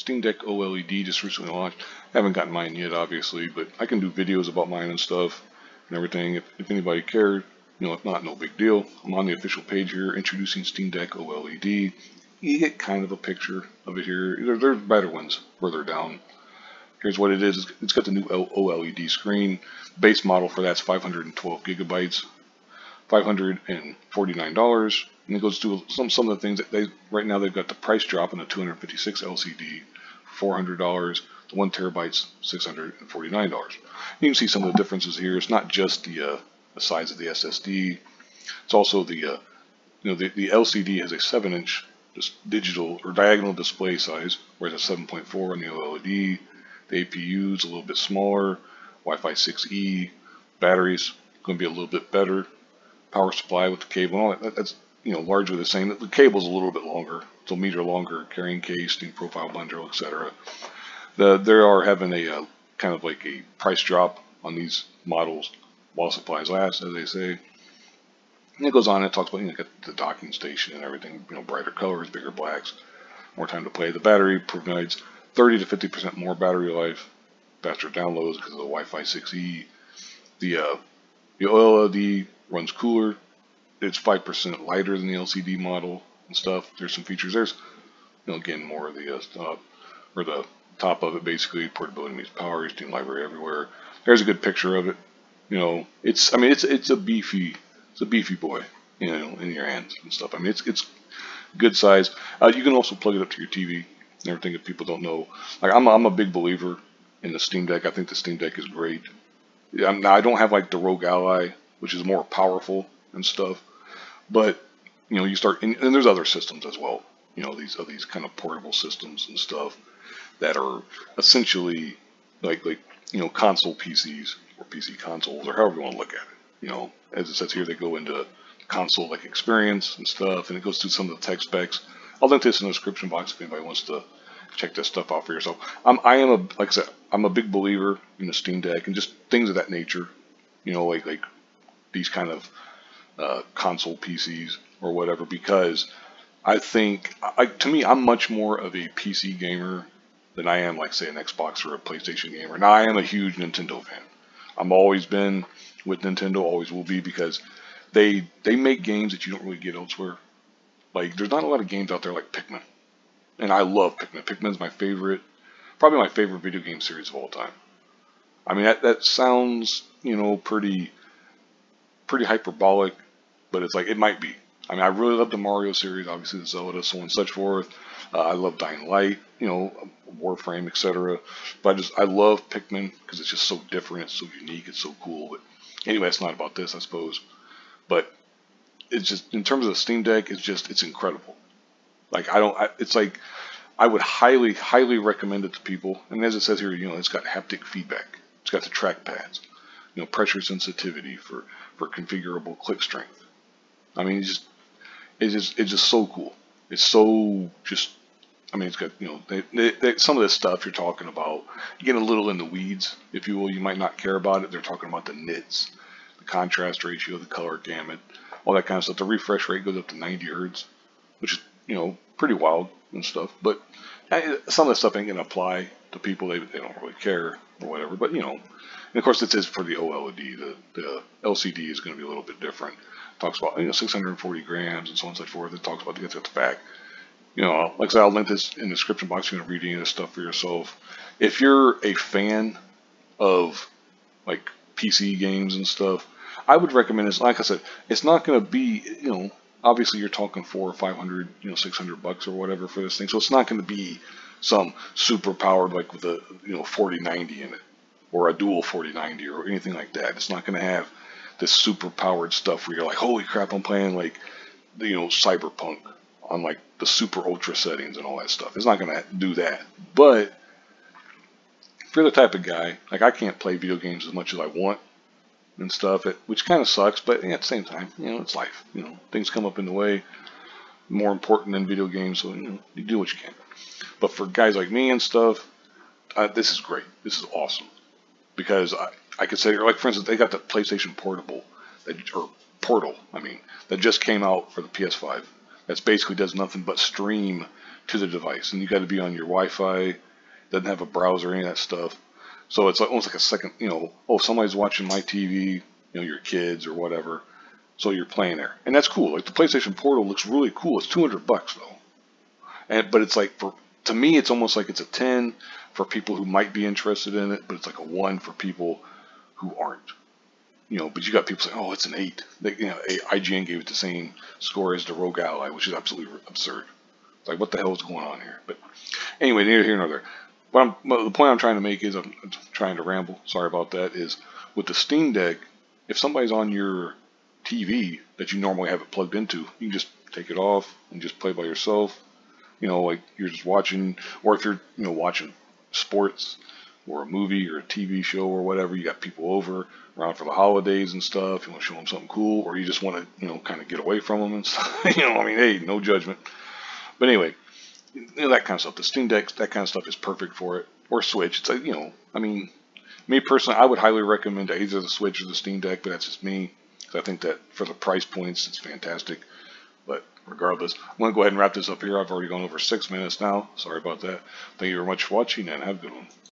Steam Deck OLED just recently launched. I haven't gotten mine yet, obviously, but I can do videos about mine and stuff and everything if anybody cared. If not, no big deal. I'm on the official page here, introducing Steam Deck OLED. You get kind of a picture of it here. There's better ones further down. Here's what it is. It's got the new OLED screen. Base model for that's 512 gigabytes, $549. And it goes through some of the things that right now they've got the price drop on the 256 LCD for $400. The 1 terabyte's $649. You can see some of the differences here. It's not just the size of the SSD. It's also the LCD has a 7-inch digital or diagonal display size, whereas a 7.4 on the OLED. The APU is a little bit smaller. Wi-Fi 6E. Batteries going to be a little bit better. Power supply with the cable and all that. That's largely the same. The cable's a little bit longer. It's a meter longer. Carrying case, steam profile bundle, etc. They are having a kind of like a price drop on these models while supplies last, as they say. And it goes on and it talks about got the docking station and everything, brighter colors, bigger blacks, more time to play. The battery provides 30 to 50% more battery life, faster downloads because of the Wi-Fi 6E. The OLED runs cooler. It's 5% lighter than the LCD model and stuff. There's some features. There's again more of the the top of it, basically portability means power, Steam library everywhere. There's a good picture of it. It's a beefy boy, in your hands and stuff. It's good size. You can also plug it up to your TV and everything if people don't know. Like I'm a big believer in the Steam Deck. I think the Steam Deck is great. I don't have like the Rogue Ally, which is more powerful and stuff, but you start and there's other systems as well. These kind of portable systems and stuff that are essentially like console PCs or PC consoles or however you want to look at it. As it says here, they go into console like experience and stuff, and it goes through some of the tech specs. I'll link this in the description box if anybody wants to check this stuff out for yourself. Like I said, I'm a big believer in the Steam Deck and just things of that nature. Like these kind of console PCs or whatever, because I think, to me, I'm much more of a PC gamer than I am, like, say, an Xbox or a PlayStation gamer. Now, I am a huge Nintendo fan. I've always been with Nintendo, always will be, because they make games that you don't really get elsewhere. Like, there's not a lot of games out there like Pikmin. And I love Pikmin. Pikmin's my favorite, probably my favorite video game series of all time. That sounds, pretty hyperbolic, but it's like, it might be. I really love the Mario series, obviously the Zelda, so on and such forth. I love Dying Light, Warframe, etc. But I love Pikmin because it's just so different, it's so unique, it's so cool. But anyway, it's not about this, I suppose. But it's just, in terms of the Steam Deck, it's incredible. Like, I would highly, highly recommend it to people. And as it says here, it's got haptic feedback. It's got the track pads, pressure sensitivity for configurable click strength. It's just so cool. It's so just, it's got, some of this stuff you're talking about, you get a little in the weeds, if you will. You might not care about it. They're talking about the nits, the contrast ratio, the color gamut, all that kind of stuff. The refresh rate goes up to 90 hertz, which is, pretty wild and stuff. But some of the stuff ain't going to apply to people. They don't really care or whatever. But, and of course, it is for the OLED. The LCD is going to be a little bit different. It talks about 640 grams and so on and so forth. It talks about, it's got the back. Like I said, I'll link this in the description box. You can read any of this stuff for yourself. If you're a fan of like PC games and stuff, I would recommend this. Like I said, it's not going to be, obviously you're talking $400 or $500, $600 or whatever for this thing. So it's not going to be some super powered, like with a 4090 in it, or a dual 4090 or anything like that. It's not going to have this super powered stuff where you're like, holy crap, I'm playing like Cyberpunk on like the super ultra settings and all that stuff. It's not going to do that. But if you're the type of guy, like, I can't play video games as much as I want and stuff, which kind of sucks, but at the same time, it's life. Things come up in the way, more important than video games, so you do what you can. But for guys like me and stuff, this is great. This is awesome, because I could say, like, for instance, they got the PlayStation Portable, that just came out for the PS5. That's basically does nothing but stream to the device, and you got to be on your Wi-Fi. Doesn't have a browser or any of that stuff. So it's almost like a second, oh, somebody's watching my TV, your kids or whatever. So you're playing there, and that's cool. Like the PlayStation Portal looks really cool. It's $200 though, but it's like to me, it's almost like it's a 10 for people who might be interested in it, but it's like a 1 for people who aren't. But you got people saying, oh, it's an 8. IGN gave it the same score as the Rogue Ally, which is absolutely absurd. It's like, what the hell is going on here? But anyway, neither here nor there. The point I'm trying to make is, I'm trying to ramble, sorry about that, is with the Steam Deck, if somebody's on your TV that you normally have it plugged into, you can just take it off and just play by yourself. Like you're just watching, or if you're, watching sports or a movie or a TV show or whatever, you got people over around for the holidays and stuff, you want to show them something cool, or you just want to, kind of get away from them and stuff. Hey, no judgment. But anyway, that kind of stuff. The Steam Deck, that kind of stuff is perfect for it. Or Switch. It's like, me personally, I would highly recommend either the Switch or the Steam Deck, but that's just me. I think that for the price points, it's fantastic. But regardless, I'm going to go ahead and wrap this up here. I've already gone over 6 minutes now. Sorry about that. Thank you very much for watching, and have a good one.